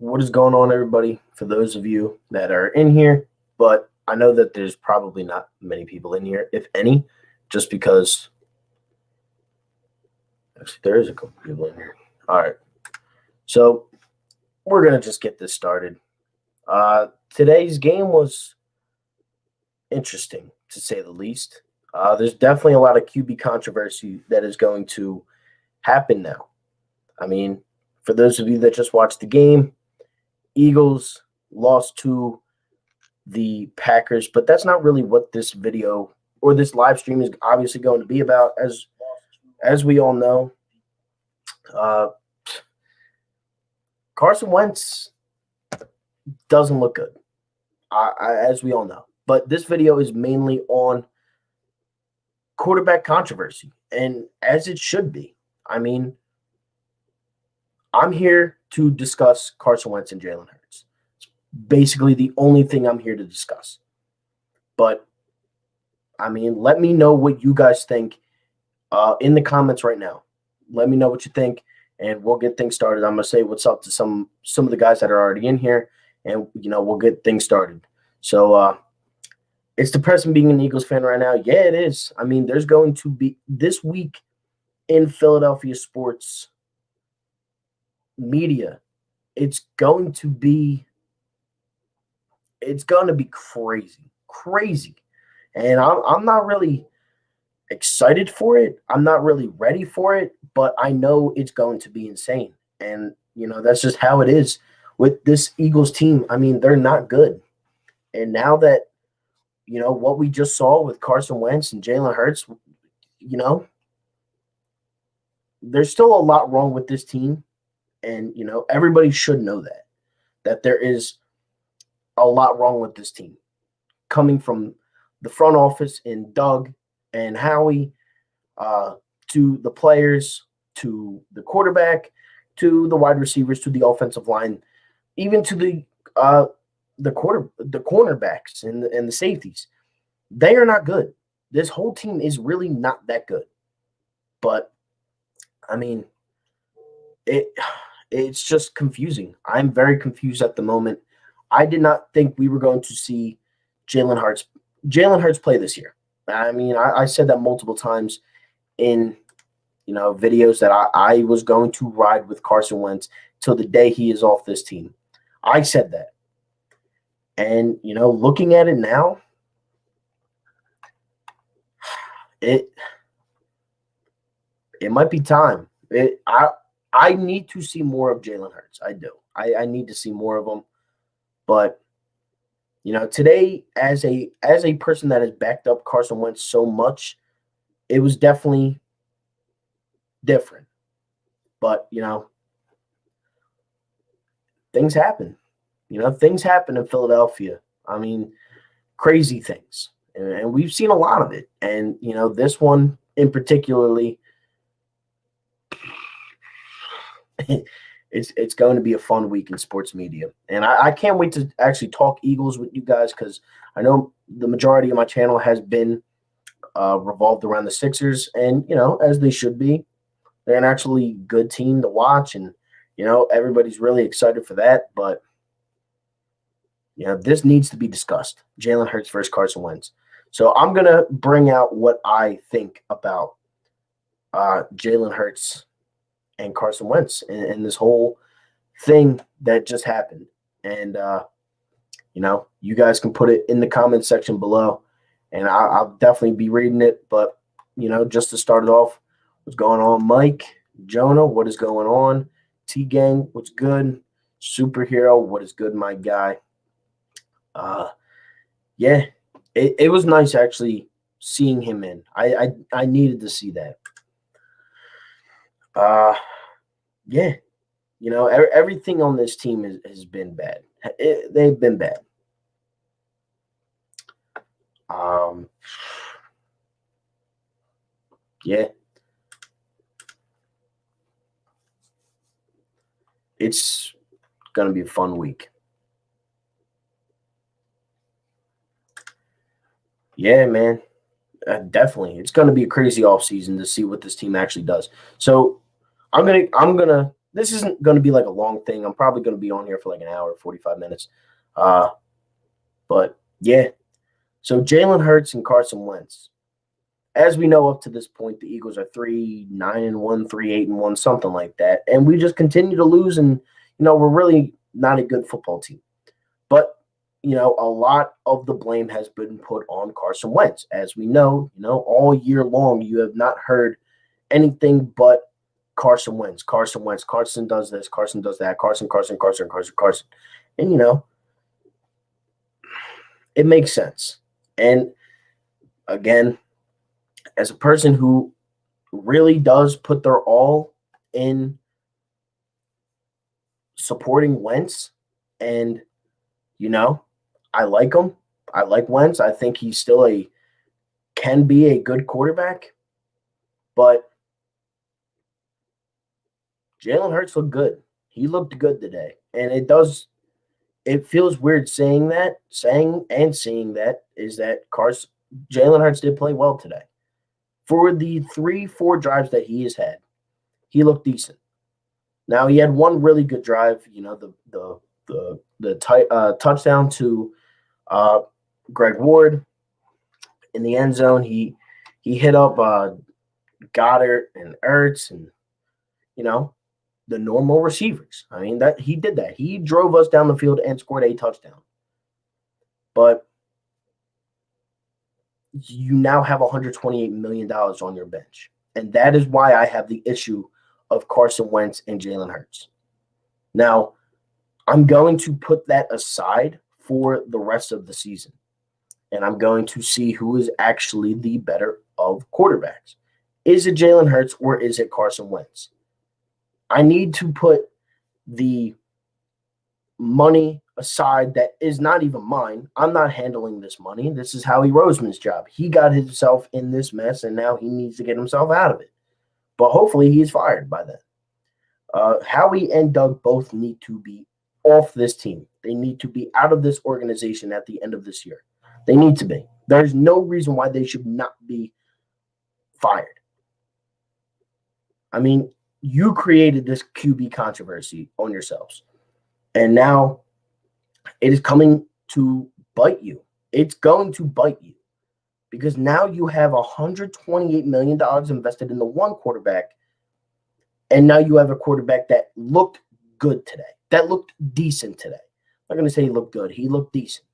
What is going on, everybody? For those of you that are in here, but I know that there's probably not many people in here, if any, just because actually there is a couple people in here. All right. So we're going to just get this started. Today's game was interesting, to say the least. There's definitely a lot of QB controversy that is going to happen now. I mean, for those of you that just watched the game, Eagles lost to the Packers, but that's not really what this video or this live stream is obviously going to be about. As we all know, Carson Wentz doesn't look good, as we all know. But this video is mainly on quarterback controversy, and as it should be. I mean, I'm here to discuss Carson Wentz and Jalen Hurts. It's basically the only thing I'm here to discuss. But, I mean, let me know what you guys think in the comments right now. Let me know what you think, and we'll get things started. I'm going to say what's up to some of the guys that are already in here, and, we'll get things started. So, it's depressing being an Eagles fan right now. Yeah, it is. I mean, there's going to be this week in Philadelphia sports media, it's going to be crazy. And I'm not really excited for it. I'm not really ready for it, but I know it's going to be insane. And, that's just how it is with this Eagles team. I mean, they're not good. And now that, what we just saw with Carson Wentz and Jalen Hurts, there's still a lot wrong with this team. And, everybody should know that there is a lot wrong with this team coming from the front office in Doug and Howie to the players, to the quarterback, to the wide receivers, to the offensive line, even to the cornerbacks and the safeties. They are not good. This whole team is really not that good. But, I mean, it's just confusing. I'm very confused at the moment. I did not think we were going to see Jalen Hurts play this year. I mean, I said that multiple times in, videos that I was going to ride with Carson Wentz till the day he is off this team. I said that. And, looking at it now, it might be time. I need to see more of Jalen Hurts. I do. I need to see more of him. But, today, as a person that has backed up Carson Wentz so much, it was definitely different. But, things happen. Things happen in Philadelphia. I mean, crazy things. And we've seen a lot of it. And, this one in particularly, it's going to be a fun week in sports media. And I can't wait to actually talk Eagles with you guys because I know the majority of my channel has been revolved around the Sixers. And, as they should be. They're an actually good team to watch. And, everybody's really excited for that. But, this needs to be discussed. Jalen Hurts versus Carson Wentz. So I'm going to bring out what I think about Jalen Hurts and Carson Wentz and this whole thing that just happened. And, you guys can put it in the comment section below. And I'll definitely be reading it. But, just to start it off, what's going on, Mike? Jonah, what is going on? T-Gang, what's good? Superhero, what is good, my guy? Yeah, it was nice actually seeing him in. I needed to see that. Yeah, everything on this team has been bad. They've been bad. Yeah. It's going to be a fun week. Yeah, man. Definitely. It's going to be a crazy offseason to see what this team actually does. So I'm gonna this isn't going to be like a long thing. I'm probably going to be on here for like an hour, 45 minutes. But yeah, so Jalen Hurts and Carson Wentz. As we know, up to this point, the Eagles are 3-9-1, 3-8-1, something like that. And we just continue to lose, and, we're really not a good football team. But, a lot of the blame has been put on Carson Wentz. As we know, all year long, you have not heard anything but Carson Wentz. Carson Wentz. Carson does this. Carson does that. Carson. And, it makes sense. And, again, as a person who really does put their all in supporting Wentz, and, I like him. I like Wentz. I think he still can be a good quarterback. But Jalen Hurts looked good. He looked good today. And it feels weird saying that is that Jalen Hurts did play well today. For the 3-4 drives that he has had, he looked decent. Now, he had one really good drive, the touchdown to Greg Ward in the end zone. He hit up Goddard and Ertz and, the normal receivers. I mean, that he did that. He drove us down the field and scored a touchdown. But you now have $128 million on your bench. And that is why I have the issue of Carson Wentz and Jalen Hurts. Now, I'm going to put that aside for the rest of the season. And I'm going to see who is actually the better of quarterbacks. Is it Jalen Hurts or is it Carson Wentz? I need to put the money aside that is not even mine. I'm not handling this money. This is Howie Roseman's job. He got himself in this mess, and now he needs to get himself out of it. But hopefully he's fired by then. Howie and Doug both need to be off this team. They need to be out of this organization at the end of this year. They need to be. There's no reason why they should not be fired. I mean, you created this QB controversy on yourselves. And now it is coming to bite you. It's going to bite you. Because now you have $128 million invested in the one quarterback. And now you have a quarterback that looked good today. That looked decent today. I'm not going to say he looked good. He looked decent.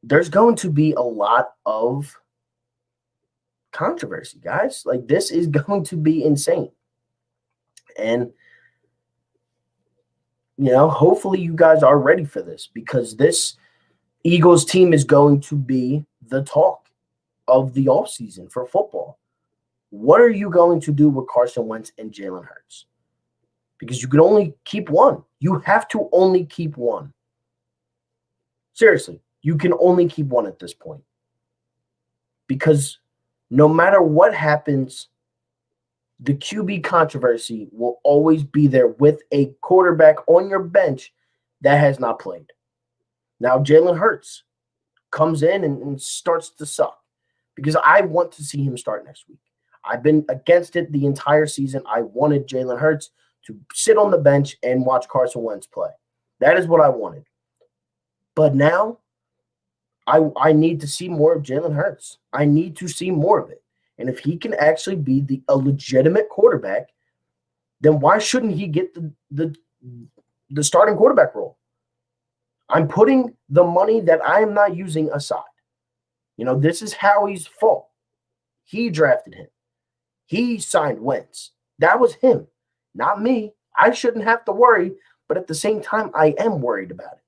There's going to be a lot of controversy, guys. Like, this is going to be insane. And, hopefully you guys are ready for this, because this Eagles team is going to be the talk of the offseason for football. What are you going to do with Carson Wentz and Jalen Hurts? Because you can only keep one. You have to only keep one. Seriously, you can only keep one at this point. Because no matter what happens, the QB controversy will always be there with a quarterback on your bench that has not played. Now, Jalen Hurts comes in and starts to suck, because I want to see him start next week. I've been against it the entire season. I wanted Jalen Hurts to sit on the bench and watch Carson Wentz play. That is what I wanted. But now I need to see more of Jalen Hurts. I need to see more of it. And if he can actually be a legitimate quarterback, then why shouldn't he get the starting quarterback role? I'm putting the money that I am not using aside. This is Howie's fault. He drafted him. He signed Wentz. That was him, not me. I shouldn't have to worry, but at the same time, I am worried about it,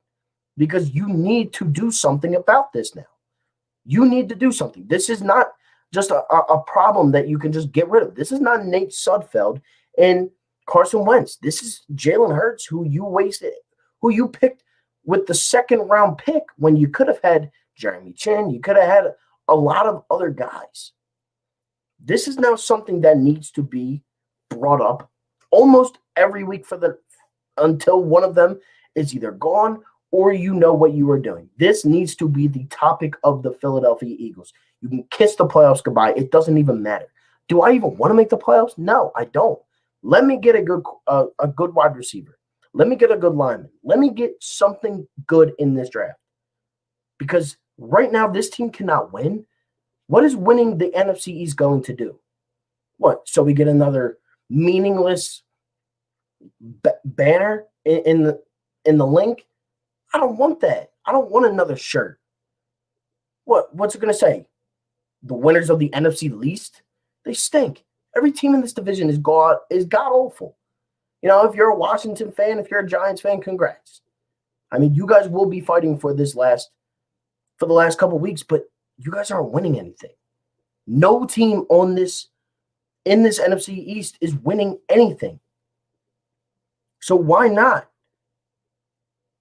because you need to do something about this now. You need to do something. This is not just a problem that you can just get rid of. This is not Nate Sudfeld and Carson Wentz. This is Jalen Hurts, who you wasted, who you picked with the second-round pick when you could have had Jeremy Chin. You could have had a lot of other guys. This is now something that needs to be brought up almost every week until one of them is either gone or what you are doing. This needs to be the topic of the Philadelphia Eagles. You can kiss the playoffs goodbye. It doesn't even matter. Do I even want to make the playoffs? No, I don't. Let me get a good wide receiver. Let me get a good lineman. Let me get something good in this draft. Because right now, this team cannot win. What is winning the NFC East going to do? What? So we get another meaningless banner in the link? I don't want that. I don't want another shirt. What's it going to say? The winners of the NFC least? They stink. Every team in this division is god awful. You know, if you're a Washington fan, if you're a Giants fan, congrats. I mean, you guys will be fighting for the last couple of weeks, but you guys aren't winning anything. No team in this NFC East is winning anything. So why not?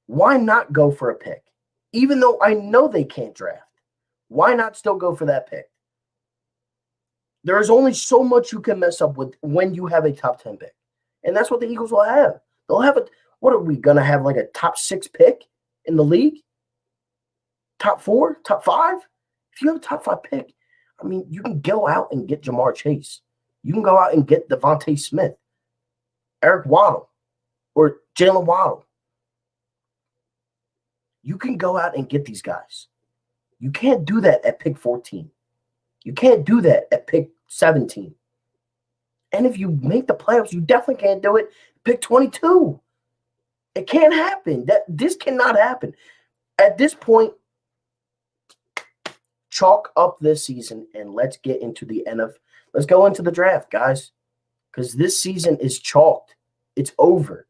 Why not go for a pick? Even though I know they can't draft. Why not still go for that pick? There is only so much you can mess up with when you have a top 10 pick. And that's what the Eagles will have. They'll have what are we going to have, like a top 6 pick in the league? Top 4? Top 5? If you have a top 5 pick, I mean, you can go out and get Jamar Chase. You can go out and get Devontae Smith, Eric Waddle, or Jalen Waddle. You can go out and get these guys. You can't do that at pick 14. You can't do that at pick 17. And if you make the playoffs, you definitely can't do it pick 22. It can't happen. This cannot happen. At this point, chalk up this season and let's get into the NFL. Let's go into the draft, guys, because this season is chalked. It's over.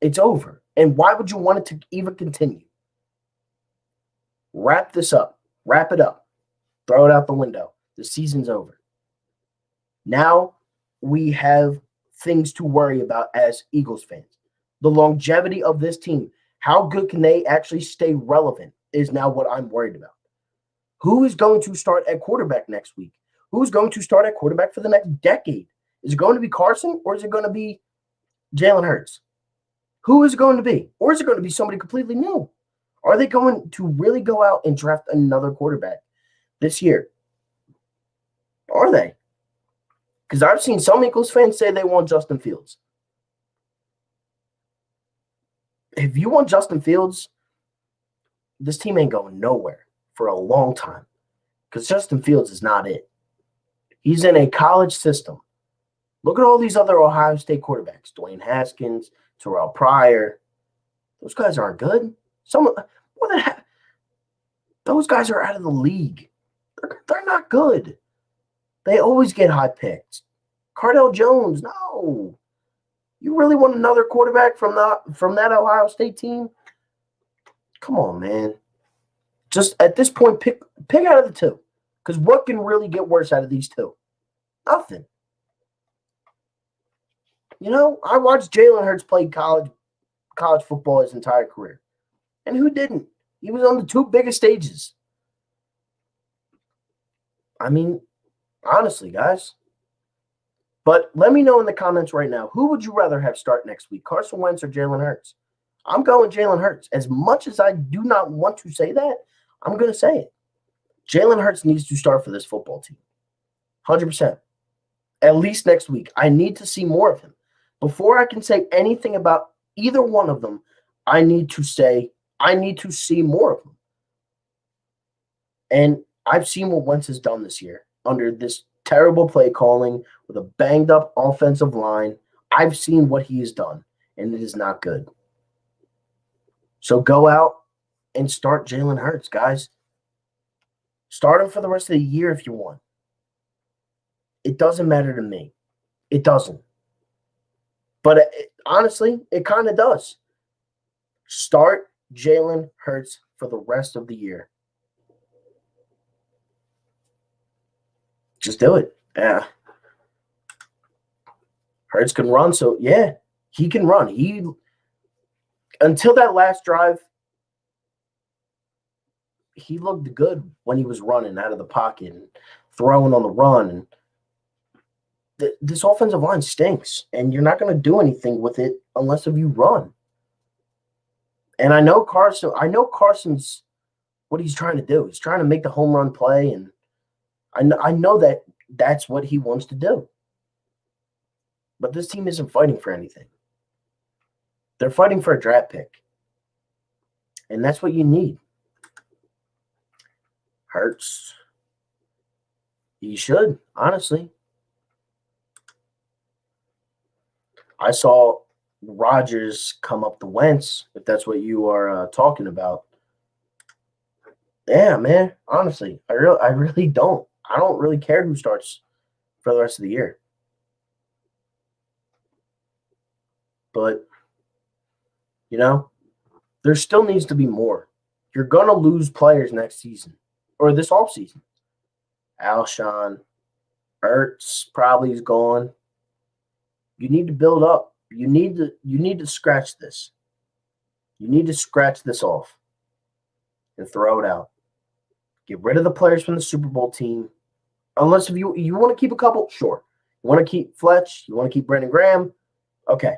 It's over. And why would you want it to even continue? Wrap this up. Wrap it up. Throw it out the window. The season's over. Now we have things to worry about as Eagles fans. The longevity of this team. How good can they actually stay relevant is now what I'm worried about. Who is going to start at quarterback next week? Who's going to start at quarterback for the next decade? Is it going to be Carson or is it going to be Jalen Hurts? Who is it going to be? Or is it going to be somebody completely new? Are they going to really go out and draft another quarterback this year? Are they? Because I've seen some Eagles fans say they want Justin Fields. If you want Justin Fields, this team ain't going nowhere for a long time because Justin Fields is not it. He's in a college system. Look at all these other Ohio State quarterbacks. Dwayne Haskins, Terrell Pryor. Those guys aren't good. Those guys are out of the league. They're not good. They always get high picks. Cardell Jones, no. You really want another quarterback from that Ohio State team? Come on, man. Just at this point, pick out of the two. Because what can really get worse out of these two? Nothing. You know, I watched Jalen Hurts play college football his entire career. And who didn't? He was on the 2 biggest stages. I mean, honestly, guys. But let me know in the comments right now, who would you rather have start next week, Carson Wentz or Jalen Hurts? I'm going Jalen Hurts. As much as I do not want to say that, I'm going to say it. Jalen Hurts needs to start for this football team. 100%. At least next week. I need to see more of him. Before I can say anything about either one of them, I need to see more of them. And I've seen what Wentz has done this year under this terrible play calling with a banged up offensive line. I've seen what he has done, and it is not good. So go out and start Jalen Hurts, guys. Start him for the rest of the year if you want. It doesn't matter to me. It doesn't. But honestly, it kind of does. Start Jalen Hurts for the rest of the year. Just do it. Yeah. Hurts can run, so yeah, he can run. Until that last drive, he looked good when he was running out of the pocket and throwing on the run. And this offensive line stinks, and you're not going to do anything with it unless if you run. And I know Carson's what he's trying to do. He's trying to make the home run play, and I know that that's what he wants to do. But this team isn't fighting for anything. They're fighting for a draft pick. And that's what you need. Hurts. He should, honestly. I saw Rodgers come up to Wentz, if that's what you are talking about. Yeah, man. Honestly, I really don't. I don't really care who starts for the rest of the year. But, there still needs to be more. You're going to lose players next season or this offseason. Alshon, Ertz probably is gone. You need to build up. You need to scratch this. You need to scratch this off and throw it out. Get rid of the players from the Super Bowl team. Unless if you want to keep a couple, sure. You want to keep Fletch, you want to keep Brandon Graham, okay.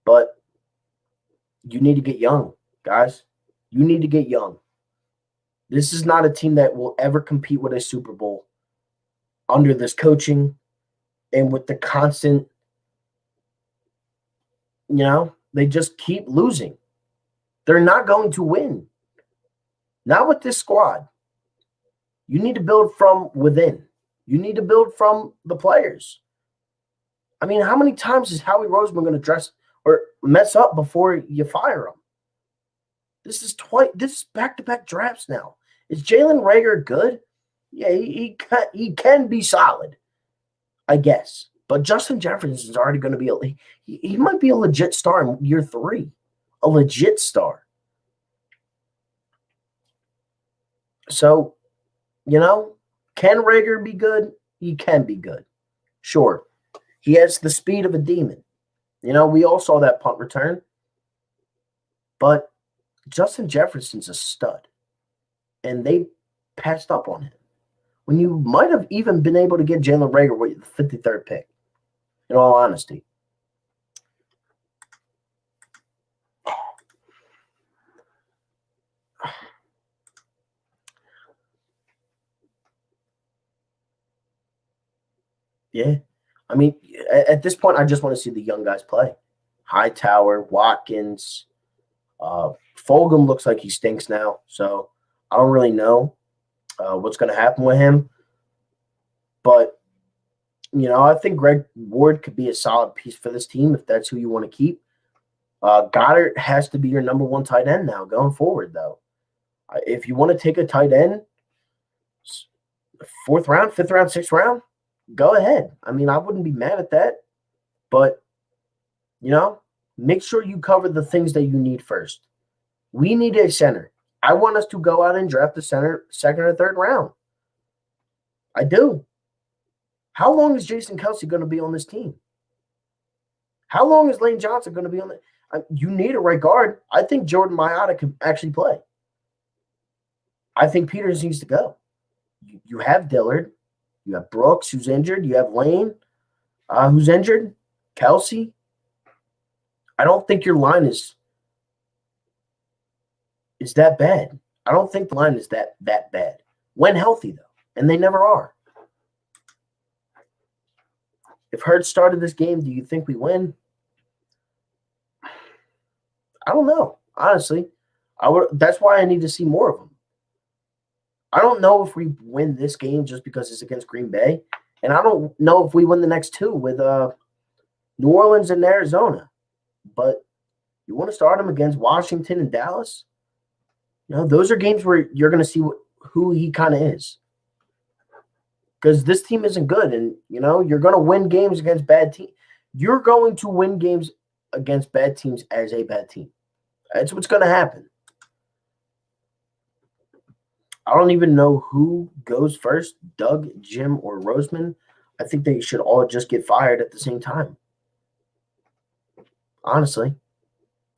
But you need to get young, guys. You need to get young. This is not a team that will ever compete with a Super Bowl under this coaching and with the constant, they just keep losing. They're not going to win. Not with this squad. You need to build from within. You need to build from the players. I mean, how many times is Howie Roseman going to dress or mess up before you fire him? This is back-to-back drafts now. Is Jalen Reagor good? Yeah, he can be solid, I guess. But Justin Jefferson is already going to be he might be a legit star in year 3. A legit star. So, can Reagor be good? He can be good. Sure. He has the speed of a demon. We all saw that punt return. But Justin Jefferson's a stud. And they passed up on him. When you might have even been able to get Jalen Reagor with the 53rd pick, in all honesty. Yeah. I mean, at this point, I just want to see the young guys play. Hightower, Watkins. Fulgham looks like he stinks now, so I don't really know what's going to happen with him. But, I think Greg Ward could be a solid piece for this team if that's who you want to keep. Goddard has to be your number 1 tight end now going forward, though. If you want to take a tight end, 4th round, 5th round, 6th round, go ahead. I mean, I wouldn't be mad at that. But, make sure you cover the things that you need first. We need a center. I want us to go out and draft a center 2nd or 3rd round. I do. How long is Jason Kelce going to be on this team? How long is Lane Johnson going to be on it? You need a right guard. I think Jordan Mailata can actually play. I think Peters needs to go. You have Dillard. You have Brooks, who's injured. You have Lane, who's injured. Kelce. I don't think your line is that bad. I don't think the line is that bad. When healthy, though. And they never are. If Hurts started this game, do you think we win? I don't know. Honestly. That's why I need to see more of them. I don't know if we win this game just because it's against Green Bay. And I don't know if we win the next 2 with New Orleans and Arizona. But you want to start him against Washington and Dallas? Those are games where you're going to see who he kind of is. Because this team isn't good. And, you're going to win games against bad teams. You're going to win games against bad teams as a bad team. That's what's going to happen. I don't even know who goes first, Doug, Jim, or Roseman. I think they should all just get fired at the same time. Honestly.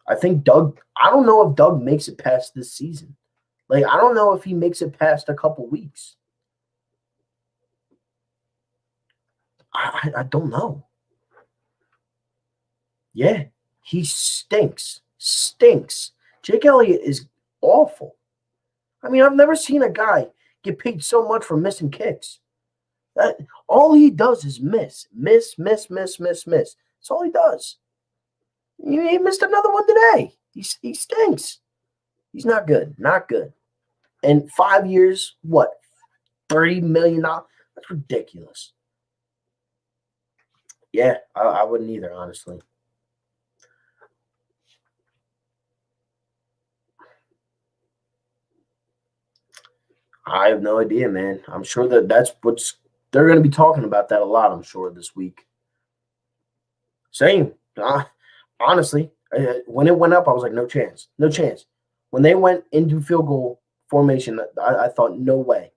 I think I don't know if Doug makes it past this season. I don't know if he makes it past a couple weeks. I don't know. Yeah, he stinks. Stinks. Jake Elliott is awful. I mean, I've never seen a guy get paid so much for missing kicks. All he does is miss. That's all he does. He missed another one today. He stinks. He's not good. Not good. And 5 years, what? $30 million? That's ridiculous. Yeah, I wouldn't either, honestly. I have no idea, man. I'm sure that's what's they're going to be talking about that a lot, I'm sure, this week. Same. Honestly, when it went up, I was like, no chance. No chance. When they went into field goal formation, I thought, no way.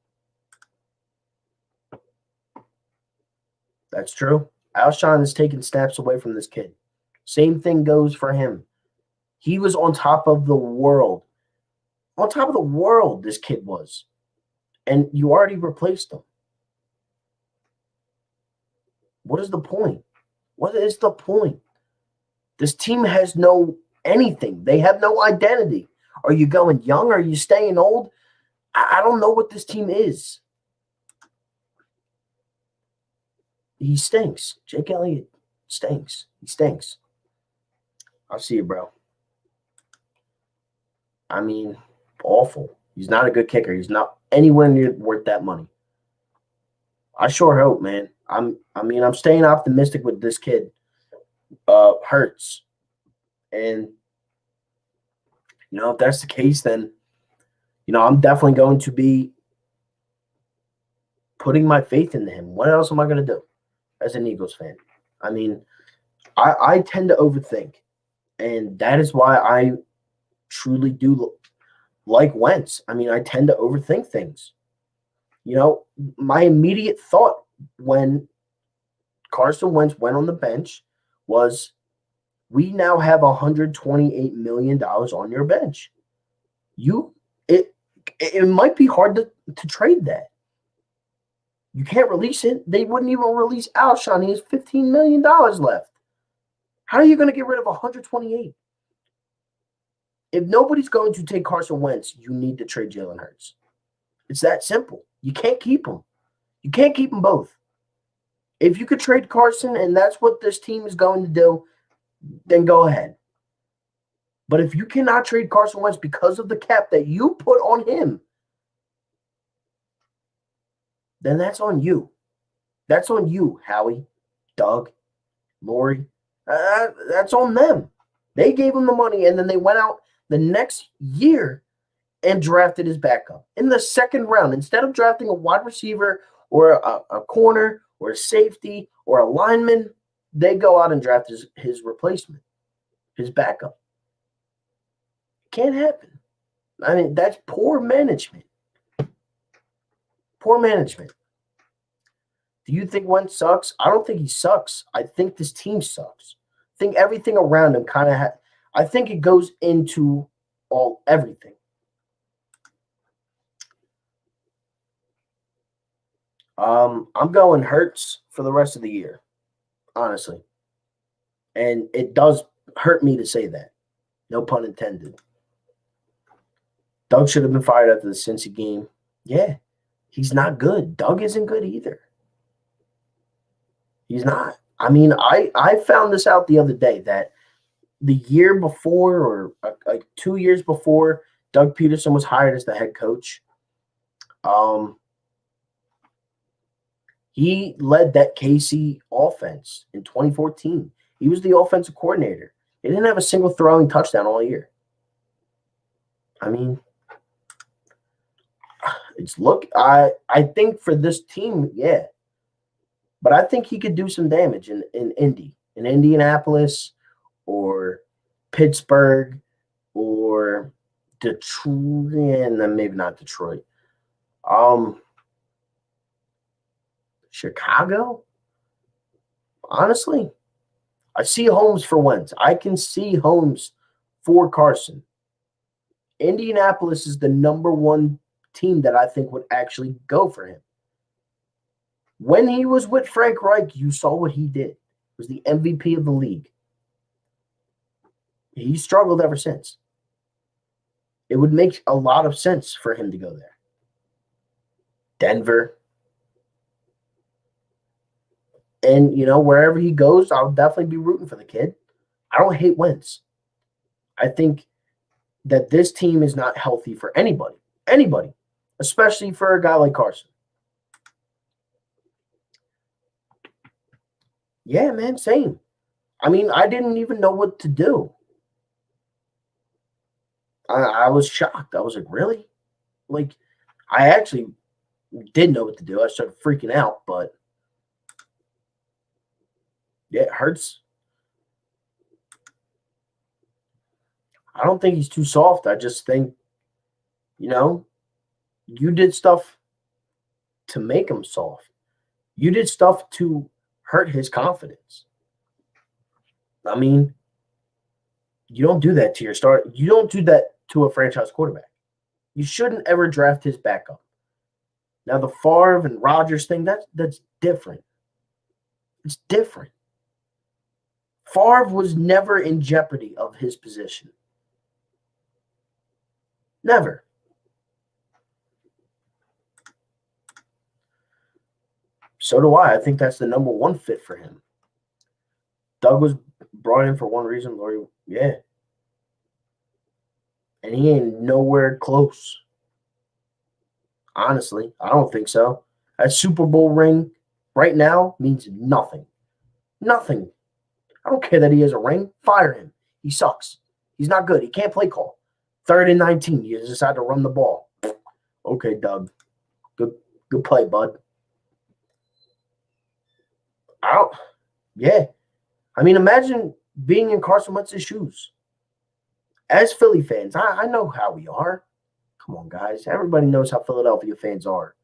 That's true. Alshon is taking snaps away from this kid. Same thing goes for him. He was on top of the world. On top of the world, this kid was. And you already replaced him. What is the point? What is the point? This team has no anything. They have no identity. Are you going young? Are you staying old? I don't know what this team is. He stinks. Jake Elliott stinks. He stinks. I'll see you, bro. I mean, awful. He's not a good kicker. He's not anywhere near worth that money. I sure hope, man. I'm staying optimistic with this kid. Hurts. And, if that's the case, then, I'm definitely going to be putting my faith into him. What else am I going to do as an Eagles fan? I mean, I tend to overthink. And that is why I truly do like Wentz. I mean, I tend to overthink things. My immediate thought when Carson Wentz went on the bench was, we now have $128 million on your bench. It might be hard to trade that. You can't release it. They wouldn't even release Alshon. He has $15 million left. How are you going to get rid of 128? If nobody's going to take Carson Wentz, you need to trade Jalen Hurts. It's that simple. You can't keep them. You can't keep them both. If you could trade Carson and that's what this team is going to do, then go ahead. But if you cannot trade Carson Wentz because of the cap that you put on him, then that's on you. That's on you, Howie, Doug, Lori. That's on them. They gave him the money, and then they went out the next year and drafted his backup in the second round. Instead of drafting a wide receiver or a corner or a safety or a lineman, they go out and draft his replacement, his backup. Can't happen. I mean, that's poor management. Poor management. Do you think Wentz sucks? I don't think he sucks. I think this team sucks. I think everything around him kind of I think it goes into everything. I'm going Hurts for the rest of the year, honestly. And it does hurt me to say that. No pun intended. Doug should have been fired after the Cincy game. Yeah, he's not good. Doug isn't good either. He's not. I mean, I found this out the other day that the year before or like 2 years before Doug Peterson was hired as the head coach, he led that KC offense in 2014. He was the offensive coordinator. He didn't have a single throwing touchdown all year. I mean, I think for this team, yeah. But I think he could do some damage in Indianapolis or Pittsburgh or Detroit, and then maybe not Detroit. Chicago? Honestly, I see homes for Wentz. I can see homes for Carson. Indianapolis is the number one team that I think would actually go for him. When he was with Frank Reich, you saw what he did. He was the MVP of the league. He struggled ever since. It would make a lot of sense for him to go there. Denver. And, wherever he goes, I'll definitely be rooting for the kid. I don't hate Wentz. I think that this team is not healthy for anybody, especially for a guy like Carson. Yeah, man, same. I mean, I didn't even know what to do. I was shocked. I was like, really? Like, I actually did know what to do. I started freaking out, but yeah, it hurts. I don't think he's too soft. I just think, you did stuff to make him soft. You did stuff to hurt his confidence. I mean, you don't do that to your start. You don't do that to a franchise quarterback. You shouldn't ever draft his backup. Now, the Favre and Rodgers thing, that's different. It's different. Favre was never in jeopardy of his position. Never. So do I. I think that's the number one fit for him. Doug was brought in for one reason, Lori. Yeah. And he ain't nowhere close. Honestly, I don't think so. That Super Bowl ring right now means nothing. Nothing. I don't care that he has a ring. Fire him. He sucks. He's not good. He can't play call. 3rd and 19. You decide to run the ball. Okay, Doug. Good play, bud. Yeah. I mean, imagine being in Carson Wentz's shoes. As Philly fans, I know how we are. Come on, guys. Everybody knows how Philadelphia fans are.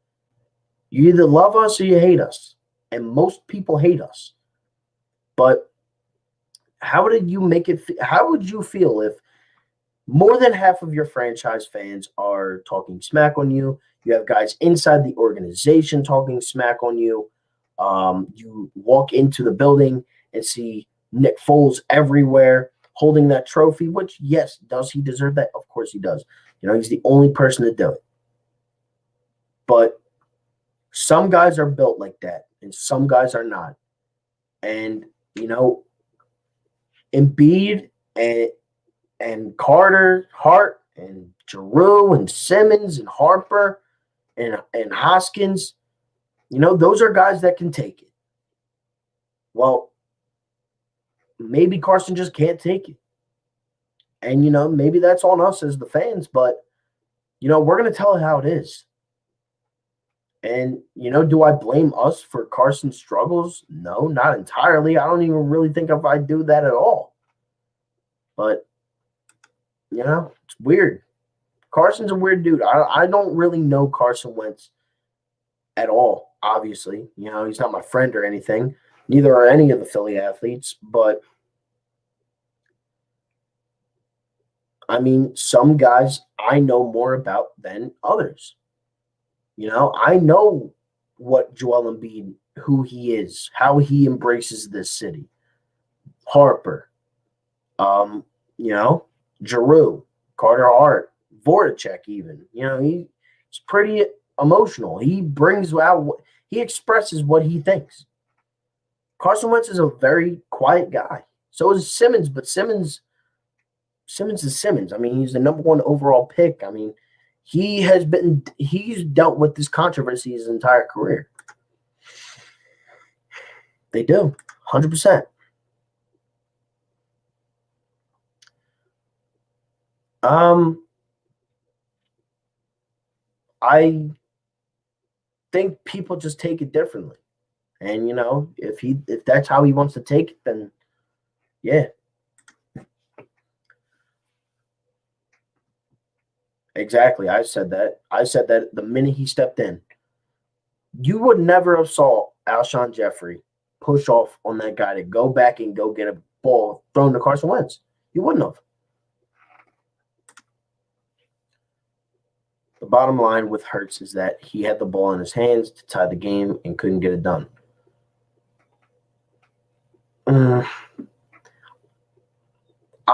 You either love us or you hate us. And most people hate us. But how would you feel if more than half of your franchise fans are talking smack on you? You have guys inside the organization talking smack on you. You walk into the building and see Nick Foles everywhere holding that trophy, which, yes, does he deserve that? Of course he does. He's the only person to do it. But some guys are built like that, and some guys are not. And, Embiid and Carter, Hart, and Giroux, and Simmons, and Harper, and Hoskins, those are guys that can take it. Well, maybe Carson just can't take it. And, maybe that's on us as the fans, but, we're going to tell it how it is. And, do I blame us for Carson's struggles? No, not entirely. I don't even really think if I do that at all. But, it's weird. Carson's a weird dude. I don't really know Carson Wentz at all, obviously. He's not my friend or anything. Neither are any of the Philly athletes. But, I mean, some guys I know more about than others. I know what Joel Embiid, who he is, how he embraces this city. Harper, Giroux, Carter Hart, Voracek even. He's pretty emotional. He brings out he expresses what he thinks. Carson Wentz is a very quiet guy. So is Simmons, but Simmons is Simmons. I mean, he's the number 1 overall pick. I mean, he's dealt with this controversy his entire career. They do, 100%. I think people just take it differently. And, if that's how he wants to take it, then yeah. Exactly. I said that. I said that the minute he stepped in. You would never have saw Alshon Jeffrey push off on that guy to go back and go get a ball thrown to Carson Wentz. You wouldn't have. The bottom line with Hurts is that he had the ball in his hands to tie the game and couldn't get it done. I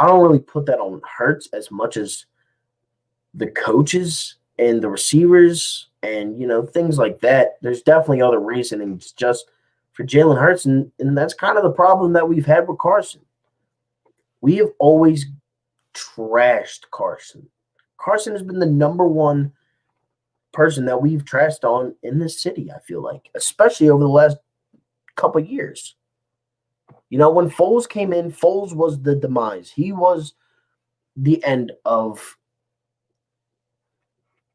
don't really put that on Hurts as much as the coaches and the receivers and, things like that. There's definitely other reasonings just for Jalen Hurts, and that's kind of the problem that we've had with Carson. We have always trashed Carson. Carson has been the number one person that we've trashed on in this city, I feel like, especially over the last couple of years. You know, when Foles came in, Foles was the demise. He was the end of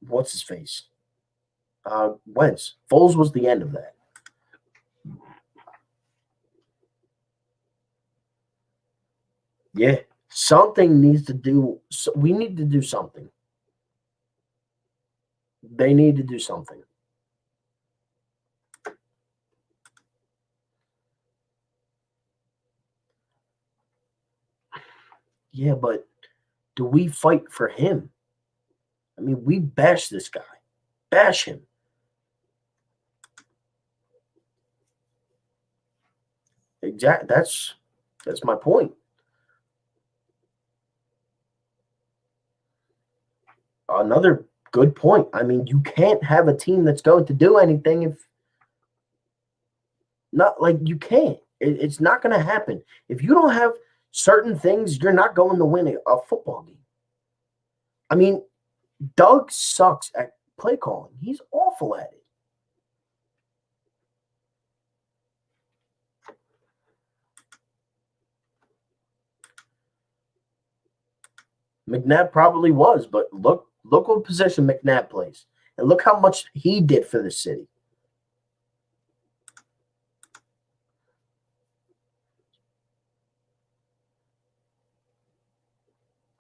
what's his face? Wentz. Foles was the end of that. Yeah. Something needs to do. We need to do something. They need to do something. Yeah, but do we fight for him? I mean, we bash this guy. Bash him. Exactly. That's my point. Another good point. I mean, you can't have a team that's going to do anything if not like you can't. It's not going to happen. If you don't have certain things, you're not going to win a football game. I mean, Doug sucks at play calling. He's awful at it. McNabb probably was, but look what position McNabb plays. And look how much he did for the city.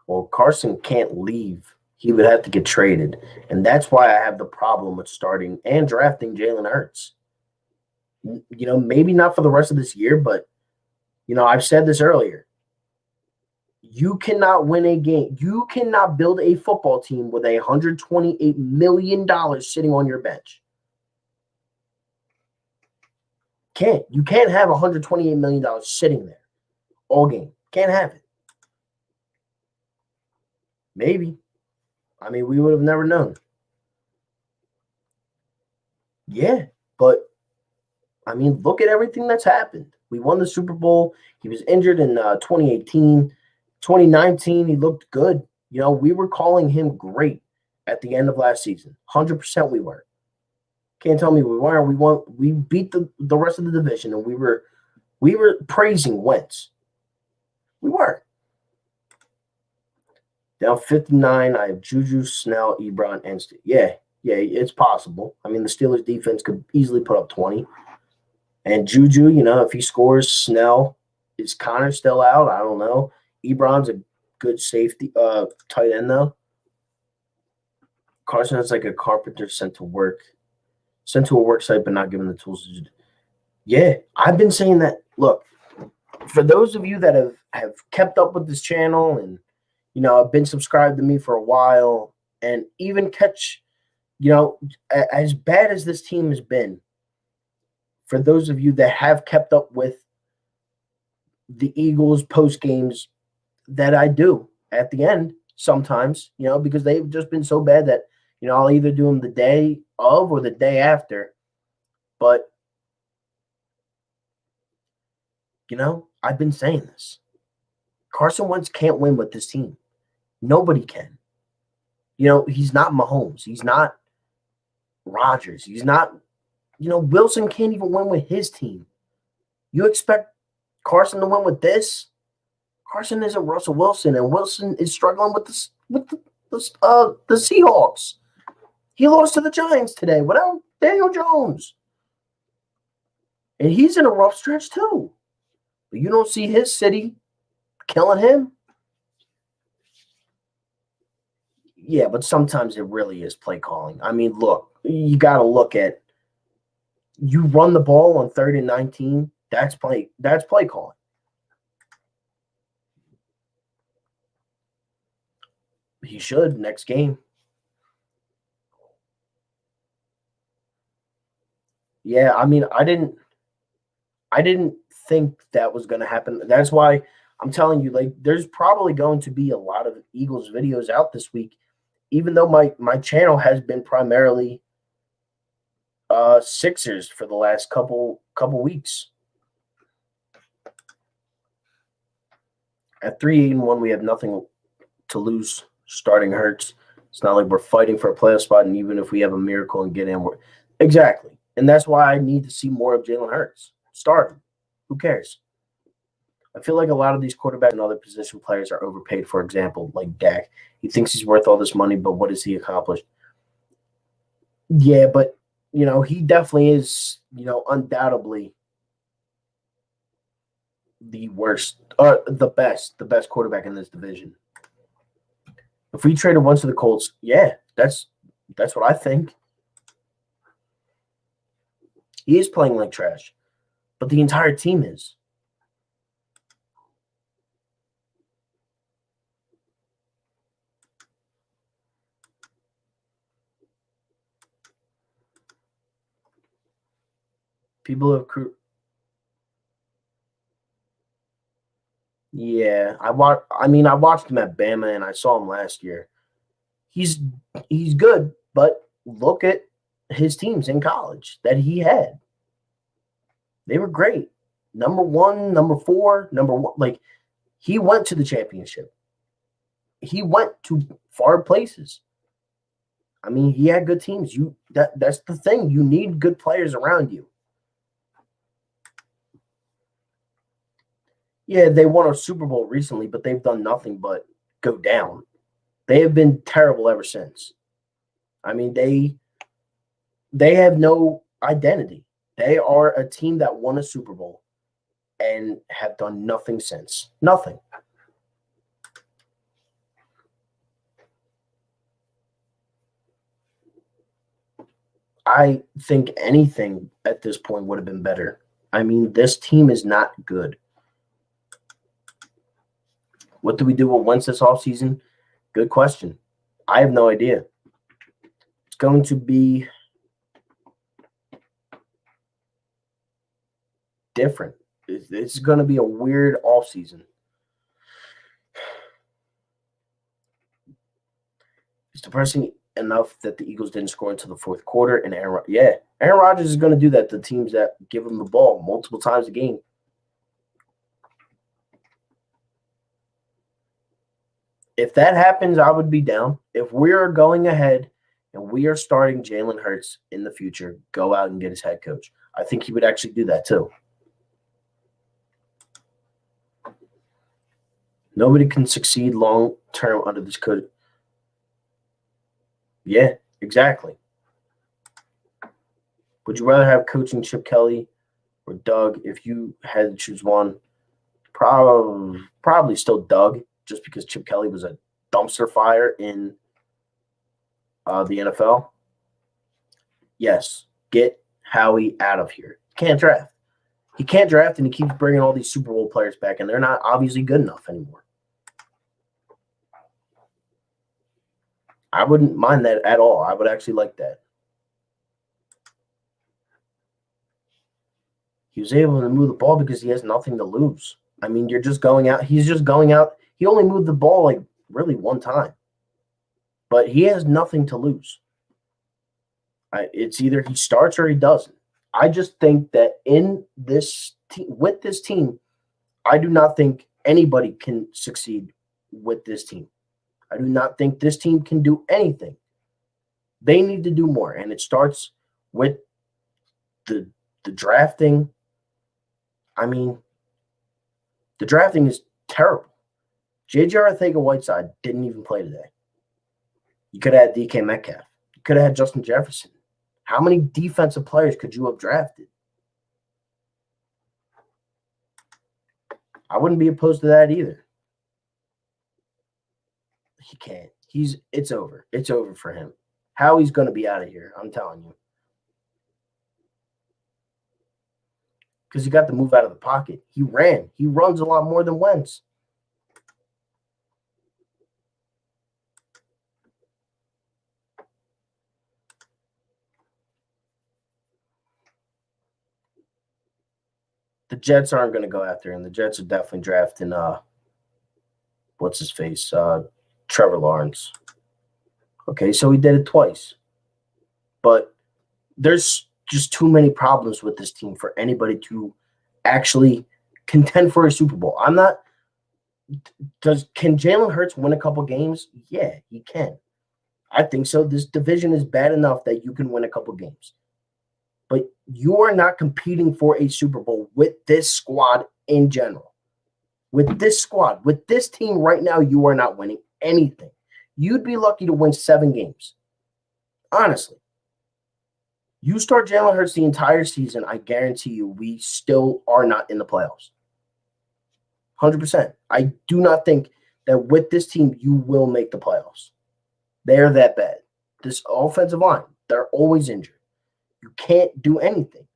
Well, Carson can't leave. He would have to get traded. And that's why I have the problem with starting and drafting Jalen Hurts. You know, maybe not for the rest of this year, but, you know, I've said this earlier. You cannot win a game. You cannot build a football team with $128 million sitting on your bench. Can't. You can't have $128 million sitting there all game. Can't have it. Maybe. I mean, we would have never known. Yeah, but I mean, look at everything that's happened. We won the Super Bowl. He was injured in 2018. 2019, he looked good. You know, we were calling him great at the end of last season. 100% we were. Can't tell me we weren't. We won. We beat the rest of the division, and we were praising Wentz. We were. Down 59, I have Juju, Snell, Ebron, and yeah, it's possible. I mean, the Steelers defense could easily put up 20. And Juju, you know, if he scores, Snell, is Connor still out? I don't know. Ebron's a good safety, tight end though. Carson is like a carpenter sent to a work site, but not given the tools to do. Yeah, I've been saying that. Look, for those of you that have kept up with this channel and, you know, have been subscribed to me for a while and even catch, you know, as bad as this team has been, for those of you that have kept up with the Eagles post games that I do at the end sometimes, you know, because they've just been so bad that, you know, I'll either do them the day of or the day after. But, you know, I've been saying this. Carson Wentz can't win with this team. Nobody can. You know, he's not Mahomes. He's not Rodgers. He's not, you know, Wilson can't even win with his team. You expect Carson to win with this? Carson isn't Russell Wilson, and Wilson is struggling with the Seahawks. He lost to the Giants today without Daniel Jones. And he's in a rough stretch too. But you don't see his city killing him. Yeah, but sometimes it really is play calling. I mean, look, you got to look at, you run the ball on 3rd and 19, that's play calling. He should next game. Yeah, I mean, I didn't think that was going to happen. That's why I'm telling you, like, there's probably going to be a lot of Eagles videos out this week, even though my channel has been primarily Sixers for the last couple weeks. At 3-1, we have nothing to lose. Starting Hurts. It's not like we're fighting for a playoff spot, and even if we have a miracle and get in, exactly. And that's why I need to see more of Jalen Hurts. Start him. Who cares? I feel like a lot of these quarterbacks and other position players are overpaid. For example, like Dak. He thinks he's worth all this money, but what has he accomplished? Yeah, but, he definitely is, undoubtedly the worst, the best quarterback in this division. If we traded Wentz to the Colts, yeah, that's what I think. He is playing like trash, but the entire team is. People have Yeah, I watched him at Bama, and I saw him last year. He's good, but look at his teams in college that he had. They were great. Number 1, number 4, number 1. Like, he went to the championship. He went to far places. I mean, he had good teams. That's the thing. You need good players around you. Yeah, they won a Super Bowl recently, but they've done nothing but go down. They have been terrible ever since. I mean, they have no identity. They are a team that won a Super Bowl and have done nothing since. Nothing. I think anything at this point would have been better. I mean, this team is not good. What do we do with Wentz this offseason? Good question. I have no idea. It's going to be different. It's going to be a weird offseason. It's depressing enough that the Eagles didn't score until the fourth quarter, and Aaron Rodgers is going to do that to teams that give him the ball multiple times a game. If that happens, I would be down. If we are going ahead and we are starting Jalen Hurts in the future, go out and get his head coach. I think he would actually do that too. Nobody can succeed long term under this coach. Yeah, exactly. Would you rather have coaching Chip Kelly or Doug if you had to choose one? Probably still Doug, just because Chip Kelly was a dumpster fire in the NFL. Yes, get Howie out of here. Can't draft. He can't draft, and he keeps bringing all these Super Bowl players back, and they're not obviously good enough anymore. I wouldn't mind that at all. I would actually like that. He was able to move the ball because he has nothing to lose. I mean, you're just going out. He's just going out. He only moved the ball like really one time. But he has nothing to lose. It's either he starts or he doesn't. I just think that in this with this team, I do not think anybody can succeed with this team. I do not think this team can do anything. They need to do more, and it starts with the drafting. I mean, the drafting is terrible. J.J. Arcega-Whiteside didn't even play today. You could have had DK Metcalf. You could have had Justin Jefferson. How many defensive players could you have drafted? I wouldn't be opposed to that either. He can't. It's over. It's over for him. Howie's going to be out of here, I'm telling you. Because he got to move out of the pocket. He ran. He runs a lot more than Wentz. The Jets aren't going to go after him. The Jets are definitely drafting what's his face? Trevor Lawrence. Okay, so he did it twice. But there's just too many problems with this team for anybody to actually contend for a Super Bowl. I'm not – can Jalen Hurts win a couple games? Yeah, he can. I think so. This division is bad enough that you can win a couple games. But you are not competing for a Super Bowl with this squad in general. With this squad, with this team right now, you are not winning anything. You'd be lucky to win 7 games. Honestly. You start Jalen Hurts the entire season, I guarantee you we still are not in the playoffs. 100%. I do not think that with this team you will make the playoffs. They're that bad. This offensive line, they're always injured. You can't do anything.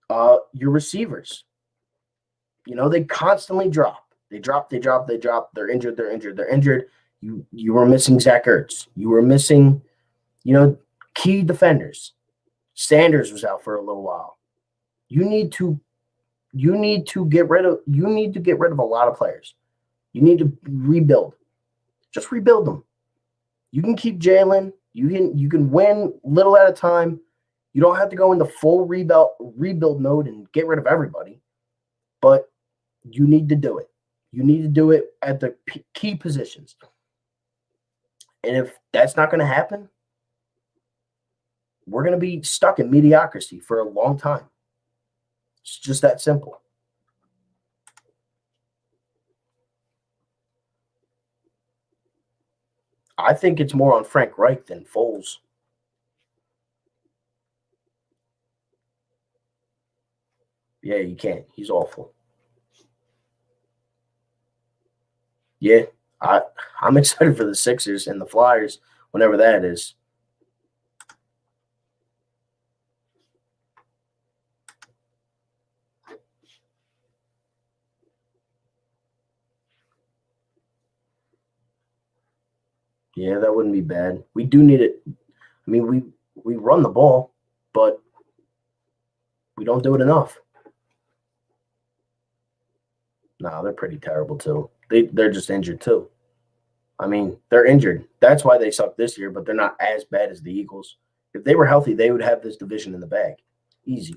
Your receivers, they constantly drop. They drop. They're injured. You were missing Zach Ertz. You were missing, key defenders. Sanders was out for a little while. You need to get rid of a lot of players. You need to rebuild. Just rebuild them. You can keep Jalen. You can win little at a time. You don't have to go into full rebuild mode and get rid of everybody. But you need to do it. You need to do it at the key positions. And if that's not going to happen, we're going to be stuck in mediocrity for a long time. It's just that simple. I think it's more on Frank Reich than Foles. Yeah, you can't. He's awful. Yeah, I'm excited for the Sixers and the Flyers whenever that is. Yeah, that wouldn't be bad. We do need it. I mean, we run the ball, but we don't do it enough. No, they're pretty terrible too. They're just injured too. I mean, they're injured. That's why they suck this year, but they're not as bad as the Eagles. If they were healthy, they would have this division in the bag. Easy.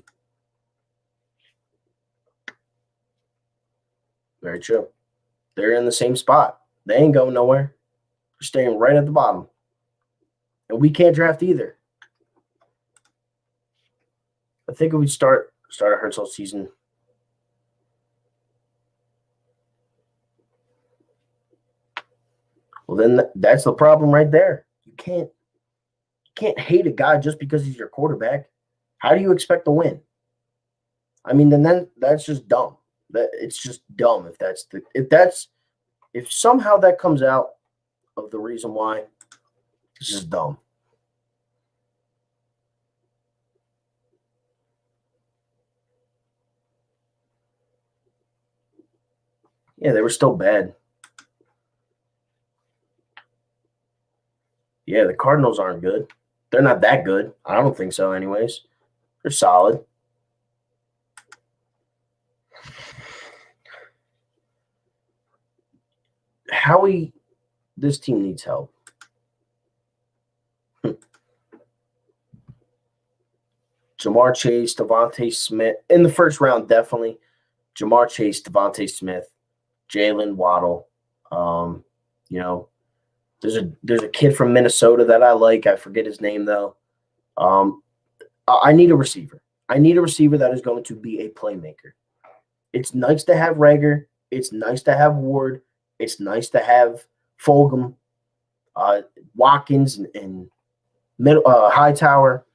Very true. They're in the same spot. They ain't going nowhere. They're staying right at the bottom. And we can't draft either. I think if we start a Hurts all season, well, then that's the problem right there. You can't hate a guy just because he's your quarterback. How do you expect to win? I mean, then that's just dumb. It's just dumb if somehow that comes out of the reason why, it's just dumb. Yeah, they were still bad. Yeah, the Cardinals aren't good. They're not that good. I don't think so anyways. They're solid. This team needs help. Jamar Chase, Devontae Smith. In the first round, definitely. Jamar Chase, Devontae Smith, Jalen Waddle. There's a kid from Minnesota that I like. I forget his name, though. I need a receiver. I need a receiver that is going to be a playmaker. It's nice to have Rager. It's nice to have Ward. It's nice to have Fulgham, Watkins, and Hightower.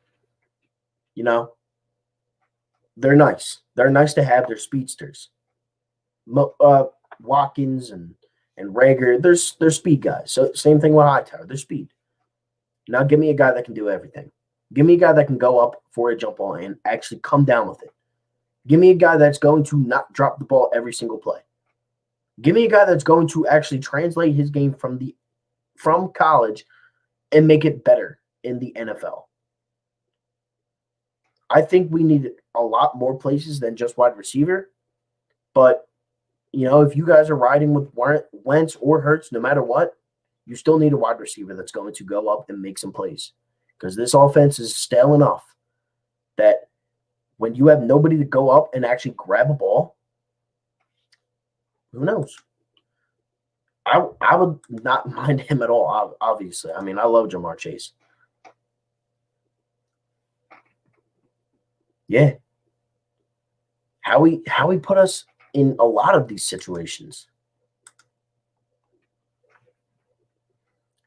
They're nice. They're nice to have. They're speedsters. Watkins and Rager, they're speed guys. So same thing with Hightower. They're speed. Now give me a guy that can do everything. Give me a guy that can go up for a jump ball and actually come down with it. Give me a guy that's going to not drop the ball every single play. Give me a guy that's going to actually translate his game from college and make it better in the NFL. I think we need a lot more places than just wide receiver. But, if you guys are riding with Wentz or Hurts, no matter what, you still need a wide receiver that's going to go up and make some plays. Because this offense is stale enough. that when you have nobody to go up and actually grab a ball, who knows? I would not mind him at all, obviously. I mean, I love Jamar Chase. Yeah. How he put us in a lot of these situations.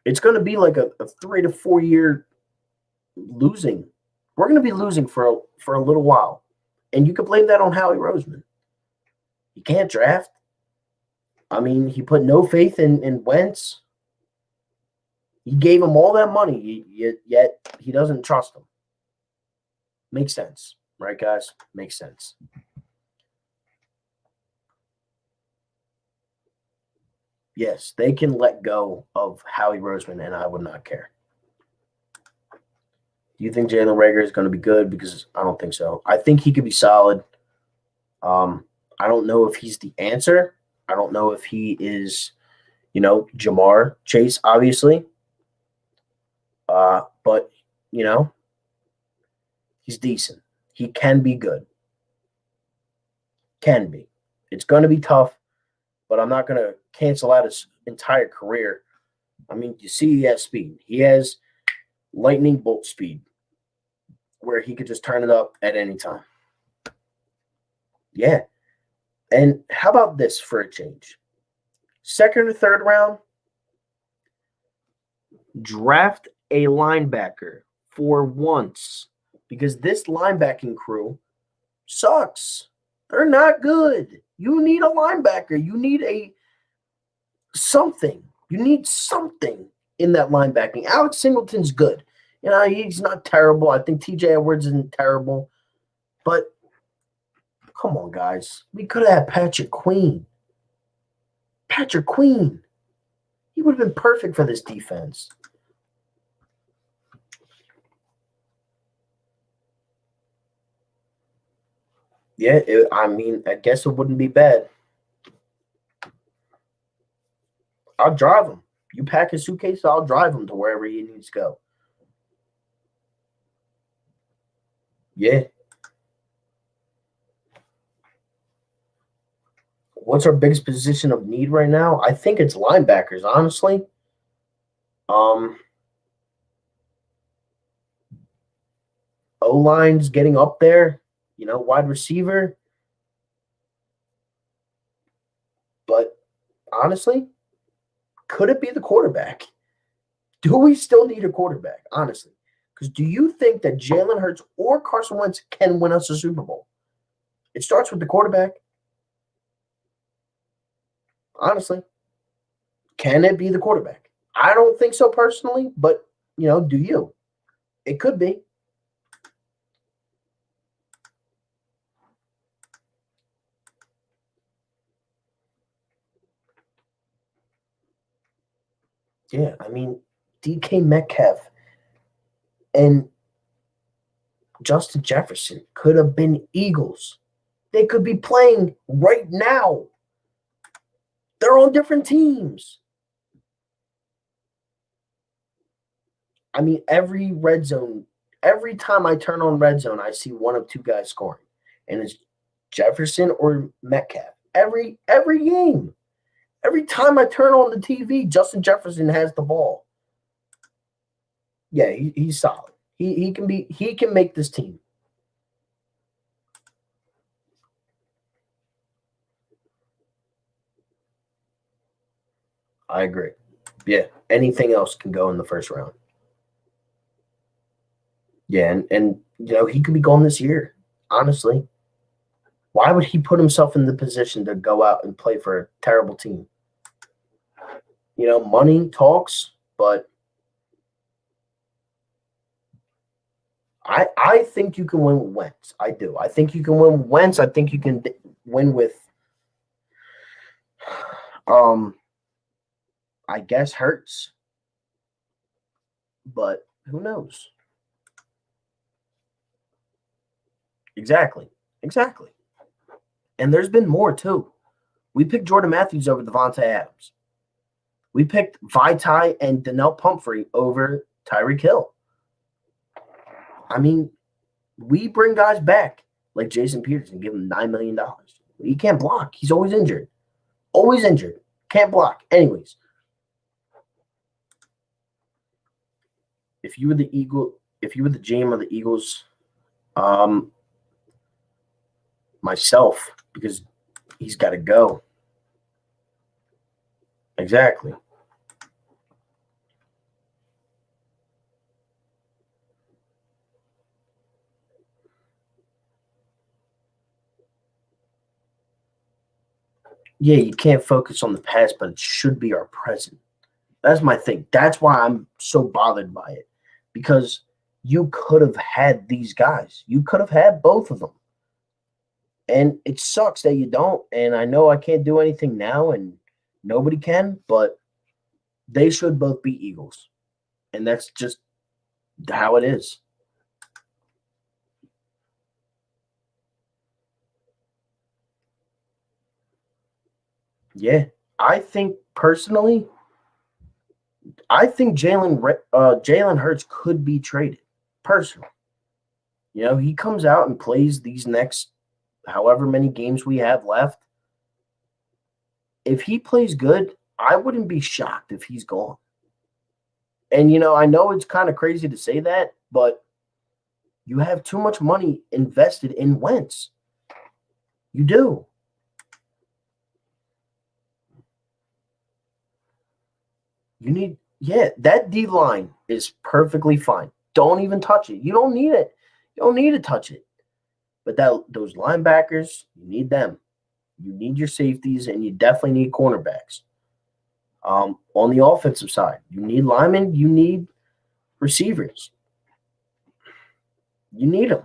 It's going to be like a 3 to 4 year losing. We're going to be losing for a little while. And you can blame that on Howie Roseman. He can't draft. I mean, he put no faith in Wentz. He gave him all that money, yet he doesn't trust him. Makes sense, right, guys? Makes sense. Yes, they can let go of Howie Roseman, and I would not care. Do you think Jalen Reagor is going to be good? Because I don't think so. I think he could be solid. I don't know if he's the answer. I don't know if he is, Jamar Chase, obviously. But, he's decent. He can be good. Can be. It's going to be tough, but I'm not going to cancel out his entire career. I mean, you see he has speed. He has lightning bolt speed where he could just turn it up at any time. Yeah. And how about this for a change? Second or third round, draft a linebacker for once, because this linebacking crew sucks. They're not good. You need a linebacker. You need something. You need something in that linebacking. Alex Singleton's good. He's not terrible. I think TJ Edwards isn't terrible. But come on, guys. We could have had Patrick Queen. Patrick Queen. He would have been perfect for this defense. Yeah, I guess it wouldn't be bad. I'll drive him. You pack his suitcase, I'll drive him to wherever he needs to go. Yeah. What's our biggest position of need right now? I think it's linebackers, honestly. O-line's getting up there, wide receiver. But honestly, could it be the quarterback? Do we still need a quarterback, honestly? Because do you think that Jalen Hurts or Carson Wentz can win us a Super Bowl? It starts with the quarterback. Honestly, can it be the quarterback? I don't think so personally, but, do you? It could be. Yeah, I mean, DK Metcalf and Justin Jefferson could have been Eagles. They could be playing right now. They're on different teams. I mean, every time I turn on red zone, I see one of two guys scoring. And it's Jefferson or Metcalf. Every game. Every time I turn on the TV, Justin Jefferson has the ball. Yeah, he's solid. He can make this team. I agree. Yeah, anything else can go in the first round. Yeah, and he could be gone this year, honestly. Why would he put himself in the position to go out and play for a terrible team? Money talks, but I think you can win with Wentz. I do. I think you can win with Wentz. I think you can win with I guess Hurts. But who knows? Exactly. And there's been more too. We picked Jordan Matthews over Devontae Adams. We picked Vitae and Donnell Pumphrey over Tyreek Hill. I mean, We bring guys back like Jason Peters and give him $9 million. He can't block. He's always injured. Always injured. Can't block. Anyways, if you were the GM of the Eagles, myself, because he's got to go. Exactly. Yeah, you can't focus on the past, but it should be our present. That's my thing. That's why I'm so bothered by it, because you could have had these guys. You could have had both of them. And it sucks that you don't. And I know I can't do anything now, and nobody can, but they should both be Eagles. And that's just how it is. Yeah. I think personally, Jalen Hurts could be traded. Personally. He comes out and plays these next however many games we have left. If he plays good, I wouldn't be shocked if he's gone. And, I know it's kind of crazy to say that, but you have too much money invested in Wentz. You do. That D line is perfectly fine. Don't even touch it. You don't need it. You don't need to touch it. But those linebackers, you need them. You need your safeties, and you definitely need cornerbacks. On the offensive side, you need linemen. You need receivers. You need them.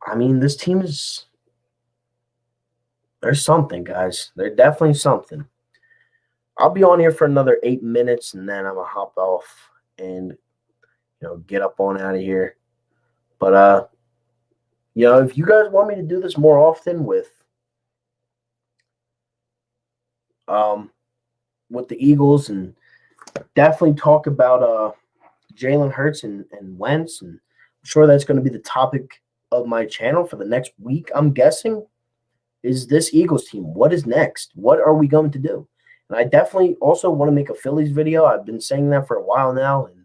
I mean, this team is – there's something, guys. There's definitely something. I'll be on here for another 8 minutes, and then I'm going to hop off and, get up on out of here. But, if you guys want me to do this more often with the Eagles, and definitely talk about Jalen Hurts and Wentz, and I'm sure that's going to be the topic of my channel for the next week, I'm guessing, is this Eagles team. What is next? What are we going to do? And I definitely also want to make a Phillies video. I've been saying that for a while now, and,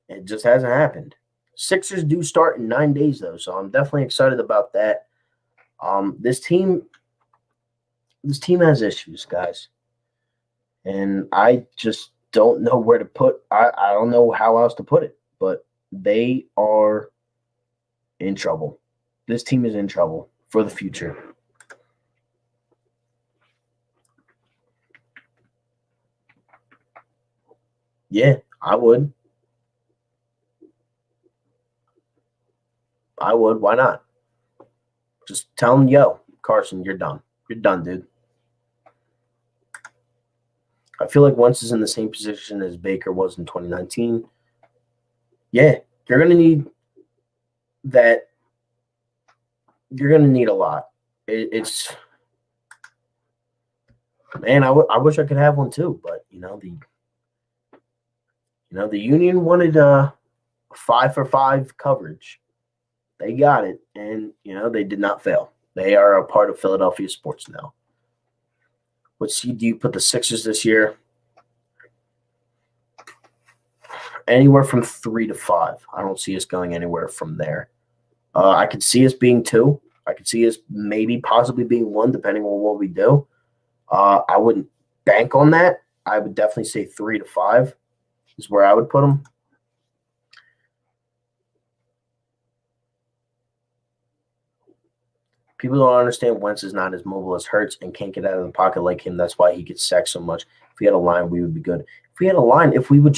it just hasn't happened. Sixers do start in 9 days, though, so I'm definitely excited about that. This team has issues, guys, and I just don't know where to put. I don't know how else to put it, but they are in trouble. This team is in trouble for the future. Yeah, I would. Why not? Just tell him, yo, Carson, you're done. You're done, dude. I feel like Wentz is in the same position as Baker was in 2019. Yeah, you're going to need that. You're going to need a lot. It's man, I wish I could have one too, but the Union wanted 5-for-5 coverage. They got it, and they did not fail. They are a part of Philadelphia sports now. What seed do you put the Sixers this year? Anywhere from 3 to 5. I don't see us going anywhere from there. I could see us being 2. I could see us maybe possibly being 1, depending on what we do. I wouldn't bank on that. I would definitely say 3 to 5 is where I would put them. People don't understand Wentz is not as mobile as Hurts and can't get out of the pocket like him. That's why he gets sacked so much. If we had a line, we would be good. If we had a line, we would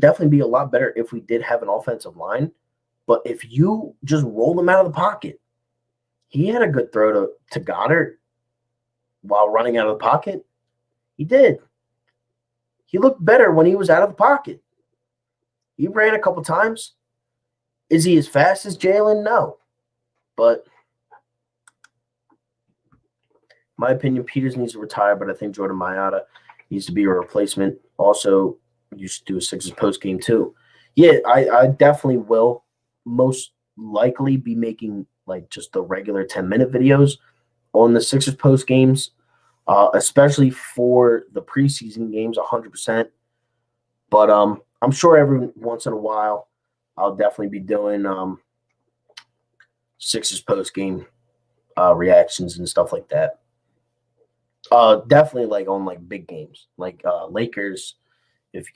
definitely be a lot better if we did have an offensive line. But if you just roll him out of the pocket, he had a good throw to Goddard while running out of the pocket. He did. He looked better when he was out of the pocket. He ran a couple times. Is he as fast as Jalen? No. But my opinion, Peters needs to retire, but I think Jordan Mailata needs to be a replacement. Also, you should do a Sixers post game too. Yeah, I definitely will most likely be making like just the regular 10-minute videos on the Sixers post games, especially for the preseason games, 100%. But I'm sure every once in a while I'll definitely be doing Sixers post game reactions and stuff like that. Definitely like on like big games, like Lakers. If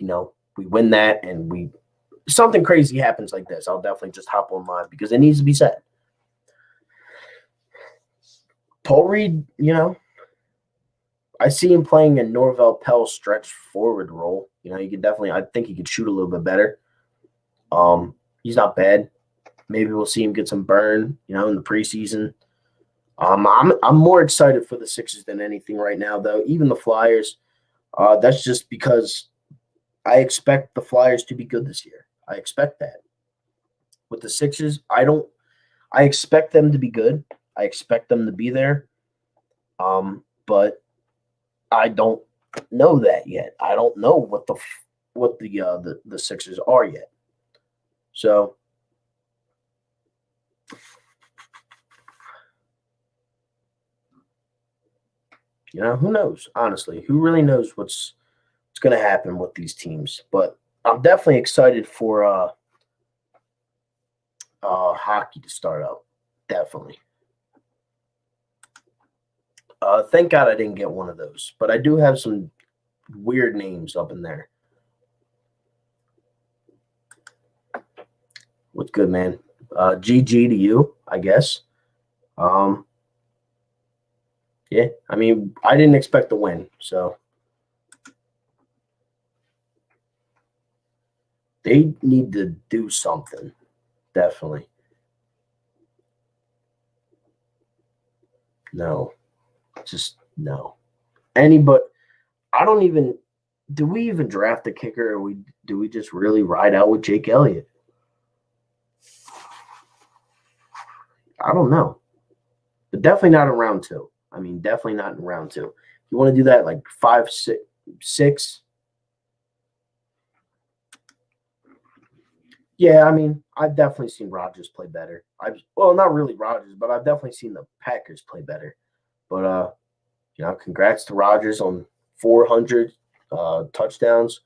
we win that and something crazy happens like this, I'll definitely just hop online because it needs to be said. Paul Reed, I see him playing a Norvell Pell stretch forward role. He could definitely. I think he could shoot a little bit better. He's not bad. Maybe we'll see him get some burn, in the preseason. I'm more excited for the Sixers than anything right now, though. Even the Flyers. That's just because I expect the Flyers to be good this year. I expect that. With the Sixers, I expect them to be good. I expect them to be there. But I don't know that yet. I don't know what the Sixers are yet. So who knows? Honestly, who really knows what's going to happen with these teams? But I'm definitely excited for hockey to start up. Definitely. Thank God I didn't get one of those, but I do have some weird names up in there. What's good, man? GG to you, I guess. Yeah, I mean, I didn't expect to win, so they need to do something, definitely. No, just no. Anybody, I don't even. Do we even draft a kicker, or do we just really ride out with Jake Elliott? I don't know, but definitely not in round 2. I mean, definitely not in round 2. If you want to do that, like 5, 6. Yeah, I mean, I've definitely seen Rodgers play better. Not really Rodgers, but I've definitely seen the Packers play better. But congrats to Rodgers on 400 touchdowns.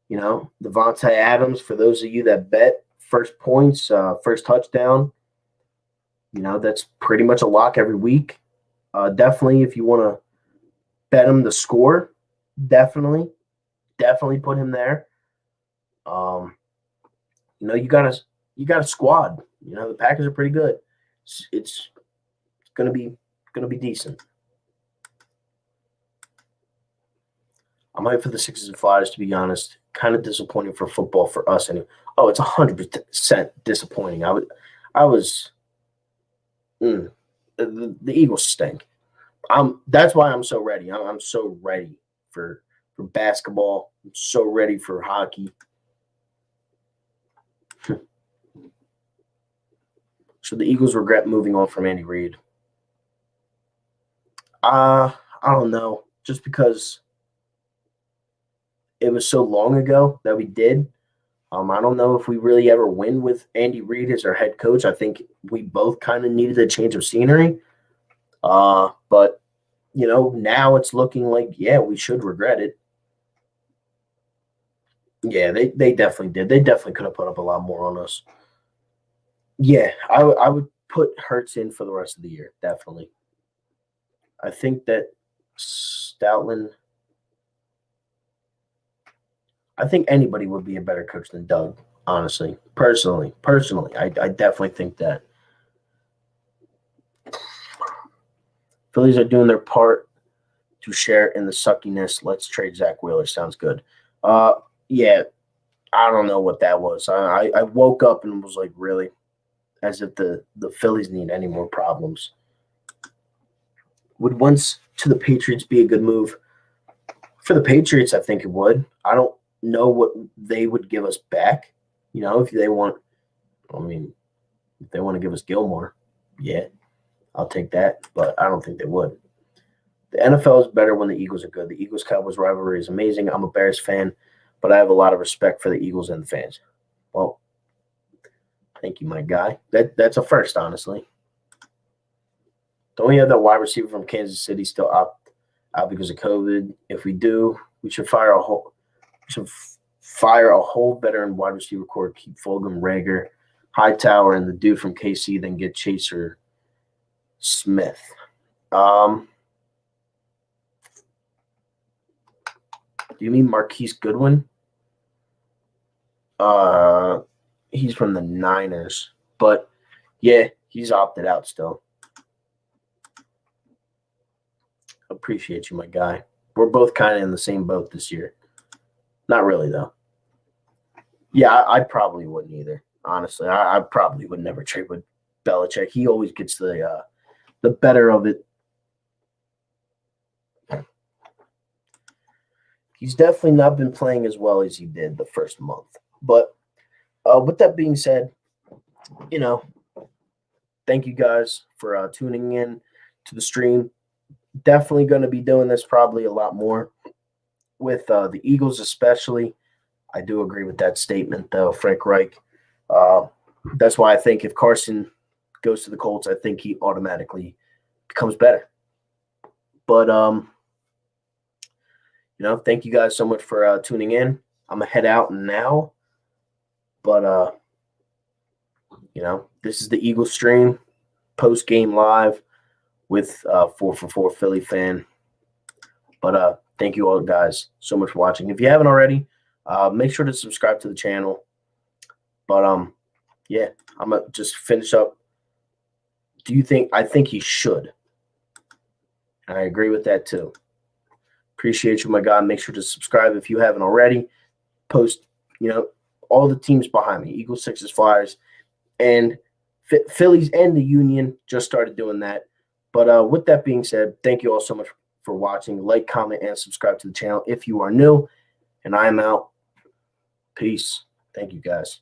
Devontae Adams, for those of you that bet first points, first touchdown, that's pretty much a lock every week. Definitely, if you want to bet him to score, definitely put him there. You got a squad. The Packers are pretty good. It's gonna be decent. I'm hyped for the Sixers and Flyers, to be honest. Kind of disappointing for football for us. Anyway. Oh, it's 100% disappointing. The Eagles stink. That's why I'm so ready. I'm so ready for basketball. I'm so ready for hockey. Should the Eagles regret moving on from Andy Reid? I don't know. Just because it was so long ago that we did. I don't know if we really ever win with Andy Reid as our head coach. I think we both kind of needed a change of scenery. But now it's looking like, yeah, we should regret it. Yeah, they definitely did. They definitely could have put up a lot more on us. Yeah, I would put Hurts in for the rest of the year, definitely. I think that Stoutland, I think anybody would be a better coach than Doug, honestly. Personally, I definitely think that. Phillies are doing their part to share in the suckiness. Let's trade Zach Wheeler. Sounds good. Yeah, I don't know what that was. I woke up and was like, really? As if the Phillies need any more problems. Would Wentz to the Patriots be a good move? For the Patriots, I think it would. I don't know what they would give us back. If they want to give us Gilmore, yeah, I'll take that. But I don't think they would. The NFL is better when the Eagles are good. The Eagles-Cowboys rivalry is amazing. I'm a Bears fan, but I have a lot of respect for the Eagles and the fans. Well, thank you, my guy. That's a first, honestly. Don't we have that wide receiver from Kansas City still out because of COVID? If we do, we should fire a whole veteran wide receiver core. Keep Fulgham, Rager, Hightower, and the dude from KC. Then get Chaser Smith. Do you mean Marquise Goodwin? He's from the Niners, but yeah, he's opted out still. Appreciate you, my guy. We're both kind of in the same boat this year. Not really, though. Yeah, I probably wouldn't either. Honestly, I probably would never trade with Belichick. He always gets the better of it. He's definitely not been playing as well as he did the first month. But with that being said, thank you guys for tuning in to the stream. Definitely going to be doing this probably a lot more with the Eagles especially. I do agree with that statement, though, Frank Reich. That's why I think if Carson goes to the Colts, I think he automatically becomes better. But, thank you guys so much for tuning in. I'm going to head out now. But, this is the Eagles stream, post-game live with 4for4 Philly fan. But thank you all guys so much for watching. If you haven't already, make sure to subscribe to the channel. But, yeah, I'm going to just finish up. I think he should. And I agree with that, too. Appreciate you, my God. Make sure to subscribe if you haven't already. Post, all the teams behind me, Eagles, Sixers, Flyers, and Phillies and the Union just started doing that. But with that being said, thank you all so much for watching. Like, comment, and subscribe to the channel if you are new. And I am out. Peace. Thank you, guys.